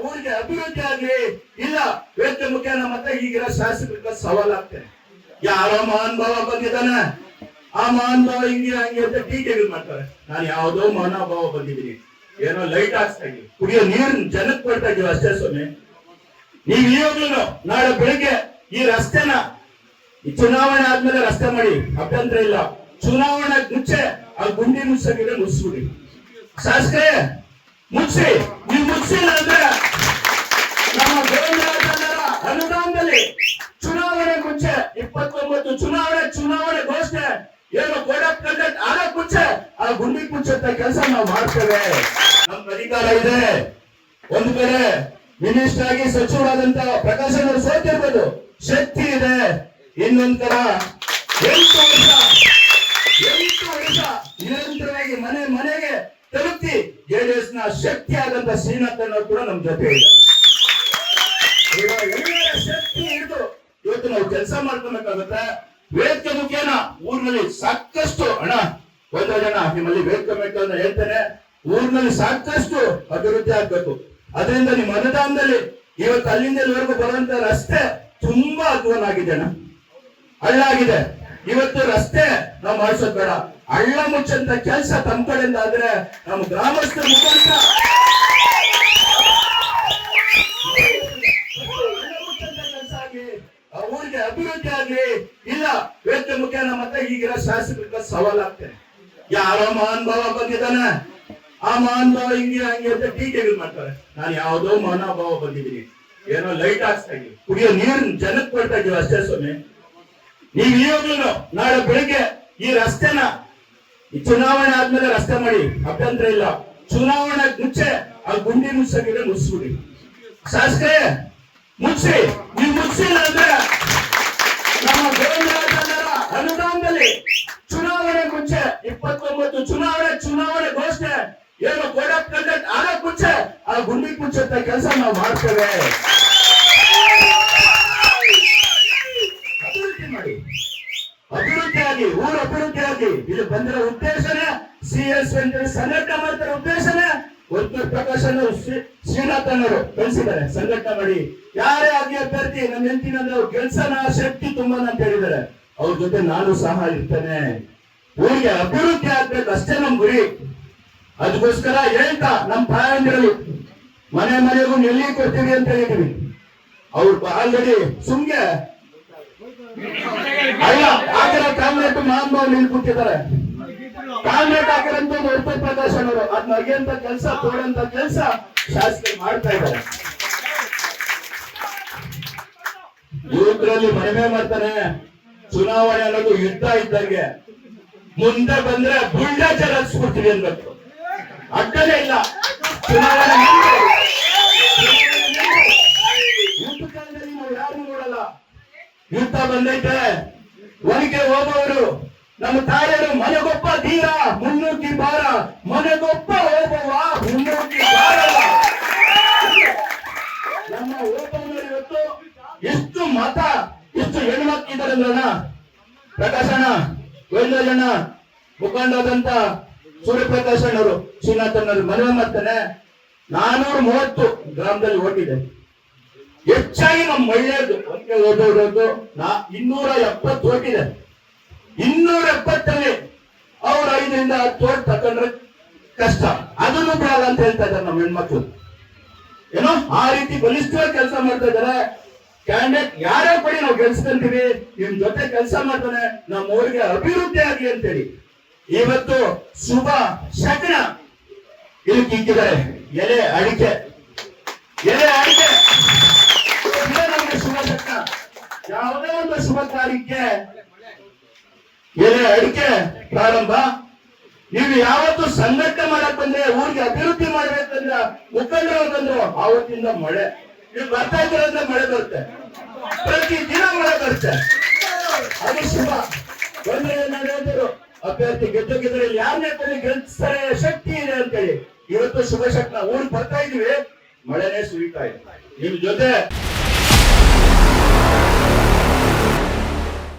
ಊರಿಗೆ ಅಭಿವೃದ್ಧಿ ಆಗ್ಲಿ ಇಲ್ಲ ವೇದಿಕೆ ಮುಖೇನ ಮತ್ತೆ ಈಗಿರೋ ಶಾಸಕರಿಗೆ ಸವಾಲಾಗ್ತೇನೆ. ಯಾರೋ ಮಹಾನ್ ಭಾವ ಬಂದಿದ್ದಾನೆ, ಆ ಮಹಾನ್ ಭಾವ ಹಿಂಗೆ ಹಂಗೆ ಅಂತ ಟೀಕೆಗಳು ಮಾಡ್ತಾರೆ. ನಾನು ಯಾವ್ದೋ ಮಹಾನುಭಾವ ಬಂದಿದ್ದೀನಿ, ಏನೋ ಲೈಟ್ ಹಾಕ್ಸ್ತಾ ಇದೀವಿ, ಕುಡಿಯೋ ನೀರು ಜನಕ್ಕೆ ಕೊಡ್ತಾ ಇದೀವಿ ಅಷ್ಟೇ ಸ್ವಾಮಿ. ನೀವ್ ಇವಾಗ್ಲೂ ನಾಳೆ ಬೆಳಿಗ್ಗೆ ಈ ರಸ್ತೆನ ಈ ಚುನಾವಣೆ ಆದ್ಮೇಲೆ ರಸ್ತೆ ಮಾಡಿ, ಅಭ್ಯಂತರ ಇಲ್ಲ. ಚುನಾವಣೆ ಮುಂಚೆ ಆ ಗುಂಡಿ ಮುಚ್ಚಂಗಿದ್ರೆ ಮುಚ್ಚಿಬಿಡಿ. ಶಾಸಕರೇ ಮುಚ್ಚಿ, ನೀವು ಮುಚ್ಚಿಲ್ಲ ಅಂದ್ರೆ ನಮ್ಮ ಗೋವಿಂದರಾಜರ ಅನುದಾನದಲ್ಲಿ ಚುನಾವಣೆ ಮುಂಚೆ 29 ಚುನಾವಣೆ ಘೋಷಣೆ ಏನು ಕೋಡ್ ಆಫ್ ಕಂಡಕ್ಟ್ ಆಗಕ್ ಮುಂಚೆ ಆ ಗುಂಡಿ ಮುಚ್ಚಂತ ಕೆಲಸ ನಾವು ಮಾಡ್ತೇವೆ. ನಮ್ಗೆ ಅಧಿಕಾರ ಇದೆ. ಒಂದು ಕಡೆ ಮಿನಿಸ್ಟರ್ ಆಗಿ ಸಚಿವರಾದಂತ ಪ್ರಕಾಶ್ ಅವರು ಸೋತಿರ್ಬೋದು, ಶಕ್ತಿ ಇದೆ. ಇನ್ನೊಂದ್ ತರ 8 ವರ್ಷ ನಿರಂತರವಾಗಿ ಮನೆಗೆ ತಲುಪಿ ಜೆಡಿಎಸ್ ನ ಶಕ್ತಿ ಆದಂತ ಶ್ರೀನಾಥ್ ಅನ್ನೋರು ಕೂಡ ನಮ್ ಜೊತೆ ಇದೆ. ಎಲ್ಲರ ಶಕ್ತಿ ಹಿಡಿದು ಇವತ್ತು ನಾವು ಕೆಲಸ ಮಾಡ್ಕೊಬೇಕಾಗುತ್ತೆ. ವೇದಿಕೆ ಮುಖೇನ ಊರಿನಲ್ಲಿ ಸಾಕಷ್ಟು ಹಣ, ಒಂದು ಜನ ನಿಮ್ಮಲ್ಲಿ ವೇದಿಕೆ ಮುಖೇನ ಹೇಳ್ತೇನೆ, ಊರಿನಲ್ಲಿ ಸಾಕಷ್ಟು ಅಭಿವೃದ್ಧಿ ಆಗ್ಬೇಕು. ಅದರಿಂದ ನಿಮ್ಮ ಅನುದಾನದಲ್ಲಿ ಇವತ್ತು ಅಲ್ಲಿಂದ ಇಲ್ಲಿವರೆಗೂ ಬರುವಂತ ರಸ್ತೆ ತುಂಬಾ ಅಧ್ವಾನ ಆಗಿದೆ ಅಣ್ಣ, ಹಳ್ಳ ಆಗಿದೆ. ಇವತ್ತು ರಸ್ತೆ ನಾವು ಮಾಡಿಸೋದ್ ಬೇಡ, ಹಳ್ಳ ಮುಚ್ಚಂತ ಕೆಲಸ ತಮ್ಮ ಕಡೆಯಿಂದ ಆದ್ರೆ ನಮ್ಮ ಗ್ರಾಮಸ್ಥರ ಮುಖಾಂತರ ಊರಿಗೆ ಅಭಿವೃದ್ಧಿ ಆಗ್ಲಿ ಇಲ್ಲ ವೇದಿಕೆ ಮುಖೇನ ಮತ್ತೆ ಈಗಿರೋ ಶಾಸಕರಿಗೆ ಸವಾಲಾಗ್ತೇನೆ. ಯಾರೋ ಮಹಾನ್ ಭಾವ ಬಂದಿದ್ದಾನೆ, ಆ ಮಹಾನ್ ಭಾವ ಹಿಂಗೆ ಹಂಗೆ ಅಂತ ಟೀಕೆಗಳು ಮಾಡ್ತಾರೆ. ನಾನು ಯಾವ್ದೋ ಮಹಾನುಭಾವ ಬಂದಿದ್ದೀನಿ, ಏನೋ ಲೈಟ್ ಹಾಕ್ಸ್ತಾ ಇದೀವಿ, ಕುಡಿಯೋ ನೀರು ಜನಕ್ಕೆ ಕೊಡ್ತಾ ಇದೀವಿ ಅಷ್ಟೇ ಸ್ವಾಮಿ. ನೀವ್ ಇವಾಗ್ಲೂ ನಾಳೆ ಬೆಳಿಗ್ಗೆ ಈ ರಸ್ತೆನ ಈ ಚುನಾವಣೆ ಆದ್ಮೇಲೆ ರಸ್ತೆ ಮಾಡಿ, ಅಭ್ಯಂತರ ಇಲ್ಲ. ಚುನಾವಣೆ ಮುಂಚೆ ಆ ಗುಂಡಿ ಮುಚ್ಚಂಗಿದ್ರೆ ಮುಚ್ಚಿಬಿಡಿ. ಶಾಸಕರೇ ಮುಚ್ಚಿ, ನೀವು ಮುಚ್ಚಿಲ್ಲ ಅಂದ್ರೆ ನಮ್ಮ ಗೋವಿಂದರಾಜರ ಅನುದಾನದಲ್ಲಿ ಚುನಾವಣೆ ಮುಂಚೆ 29 ಚುನಾವಣೆ ಘೋಷಣೆ ಏನು ಕೋಡ್ ಆಫ್ ಕಂಡಕ್ಟ್ ಆಗಕ್ ಮುಂಚೆ ಆ ಗುಂಡಿ ಮುಚ್ಚಂತ ಕೆಲಸ ನಾವು ಮಾಡ್ತೇವೆ. ಅಭಿವೃದ್ಧಿಯಾಗಿ ಊರು ಅಭಿವೃದ್ಧಿಯಾಗಿ ಇಲ್ಲಿ ಬಂದಿರೋ ಉದ್ದೇಶನೇ CS ಸಂಘಟನೆ ಮಾಡ್ತಾರೆ. ಉದ್ದೇಶನೇ ಒಂದು ಪ್ರಕಾಶ್ ಅವರು ಶ್ರೀನಾಥ್ ಅವರು ಕಳಿಸಿದ್ದಾರೆ ಸಂಘಟನೆ ಮಾಡಿ. ಯಾರೇ ಆಗಿ ಅಭ್ಯರ್ಥಿ ನನ್ನ ಹೆಂಡತಿನಂದ್ರೆ ಅವ್ರು ಕೆಲಸನ ಶಕ್ತಿ ತುಂಬಾ ಅಂತ ಹೇಳಿದ್ದಾರೆ. ಅವ್ರ ಜೊತೆ ನಾನು ಸಹ ಇರ್ತೇನೆ. ಊರಿಗೆ ಅಭಿವೃದ್ಧಿ ಆಗ್ಬೇಕು ಅಷ್ಟೇ ನಮ್ ಗುರಿ. ಅದಕ್ಕೋಸ್ಕರ ಹೇಳ್ತಾ ನಮ್ಮ ತಾಯಂದಿರಲ್ಲಿ ಮನೆಗೂ ನೆಲ್ಲಿ ಕೊಡ್ತೀವಿ ಅಂತ ಹೇಳಿದ್ವಿ. ಅವ್ರು ಆಲ್ರೆಡಿ ಸುಮ್ಗೆ ಅಲ್ಲ ಆಗಿರೋ ಕಾಂಗ್ರೆಸ್ ಮಹಾನ್ ಭಾವ ನಿಲ್ಬಿಟ್ಟಿದ್ದಾರೆ. ಕಾಂಗ್ರೆಸ್ ಆಗಿರಂತ ಉಡುಪಿ ಪ್ರಕಾಶ್ ಅವರು ಅದನ್ನ ಅಗೆಯಂತ ಕೆಲಸ ತೋಡಂತ ಕೆಲಸ ಶಾಸಕರು ಮಾಡ್ತಾ ಇದ್ದಾರೆ. ಯುವಕರಲ್ಲಿ ಮನವಿ ಮಾಡ್ತಾನೆ, ಚುನಾವಣೆ ಅನ್ನೋದು ಯುದ್ಧ ಇದ್ದಂಗೆ, ಮುಂದೆ ಬಂದ್ರೆ ಬುಲ್ಡೋಜರ್ ಹಚ್ಬಿಡ್ತೀವಿ ಅನ್ಬೇಕು. ಅಡ್ಡಲೇ ಇಲ್ಲ. ಚುನಾವಣೆ ಯುದ್ಧ ಕಾಲದಲ್ಲಿ ನಾವು ಯಾರು ನೋಡಲ್ಲ. ಯುದ್ಧ ಬಂದೈತೆ, ಒಳಗೆ ಹೋಗುವವರು ನಮ್ಮ ತಾಯಿಯರು ಮನೆಗೊಬ್ಬ ಧೀರ ಮುನ್ನೂಕಿ ಬಾರ, ಮನೆಗೊಬ್ಬ ಹೋಗುವ ಮುನ್ನೂಕಿ ಬಾರಲ್ಲ. ನಮ್ಮ ಓಬವ್ವರು ಇವತ್ತು ಎಷ್ಟು ಮತ ಎಷ್ಟು ಹೆಣ್ಮಕ್ಳಿದ್ದಾರೆ ಅಂದ್ರಣ್ಣ, ಪ್ರಕಾಶಣ್ಣ, ಗೋವಿಂದರಾಜಣ್ಣ, ಮುಖಂಡರಾದಂತ ಸೂರ್ಯಪ್ರಕಾಶ್ ಅಣ್ಣವರು, ಶ್ರೀನಾಥಣ್ಣವರು ಮನವಿ ಮಾಡ್ತಾನೆ. 430 ಗ್ರಾಮದಲ್ಲಿ ಓಟಿದೆ. ಹೆಚ್ಚಾಗಿ ನಮ್ಮ ಮಹಿಳೆಯರು ಒಂದೇ ಓದೋದು 270 ಓಟಿದೆ. 270ರಲ್ಲಿ ಅವ್ರು 5ರಿಂದ 10 ಓಟ್ ತಕೊಂಡ್ರೆ ಕಷ್ಟ. ಅದನ್ನು ಬಿಡಲ್ಲ ಅಂತ ಹೇಳ್ತಾ ಇದ್ದಾರೆ ನಮ್ಮ ಹೆಣ್ಮಕ್ಳು. ಏನೋ ಆ ರೀತಿ ಬಲಿಷ್ಠವಾಗಿ ಕೆಲಸ ಮಾಡ್ತಾ ಇದ್ದಾರೆ. ಕ್ಯಾಂಡಿಡೇಟ್ ಯಾರೇ ಕೊಡಿ ನಾವು ಗೆಲ್ಸ್ಕೊಂತೀವಿ, ನಿಮ್ ಜೊತೆ ಕೆಲಸ ಮಾಡ್ತಾನೆ, ನಮ್ಮ ಊರಿಗೆ ಅಭಿವೃದ್ಧಿ ಆಗ್ಲಿ ಅಂತೇಳಿ ಇವತ್ತು ಶುಭ ಶಕನ ಇಲ್ಲಿ ಕಿಕ್ಕಿದ್ದಾರೆ. ಎಲೆ ಅಡಿಕೆ ನಮಗೆ ಶುಭ ಶಕನ. ಯಾವುದೇ ಒಂದು ಶುಭ ಕಾರ್ಯಕ್ಕೆ ಎಲೆ ಅಡಿಕೆ ಪ್ರಾರಂಭ. ನೀವು ಯಾವತ್ತು ಸಂಘಟನೆ ಮಾಡಕ್ ಬಂದ್ರೆ, ಊರಿಗೆ ಅಭಿವೃದ್ಧಿ ಮಾಡ್ಬೇಕಂದ್ರ ಮುಖಂಡರು ಬಂದ್ರು ಆವತ್ತಿಂದ ಮಳೆ. ನೀವು ಬರ್ತಾ ಇದ್ರಂದ್ರೆ ಮಳೆ ಬರುತ್ತೆ, ಪ್ರತಿ ದಿನ ಮಳೆ ಬರುತ್ತೆ. ಅದು ಶುಭ. ಬಂದ್ರೆ ನಾನು ಹೇಳಿದ್ರು ಅಭ್ಯರ್ಥಿ ಗೆದ್ದಿದ್ರೆ ಯಾರನ್ನೇ ಗೆಲ್ಸ್ತಾರೆ, ಶಕ್ತಿ ಇದೆ ಅಂತೇಳಿ. ಇವತ್ತು ಶುಭ ಶಕ್ನ ಊರಿಗೆ ಬರ್ತಾ ಇದೀವಿ, ಮಳೆನೇ ಸುರಿತಾ ಇದೆ. ನಿಮ್ ಜೊತೆ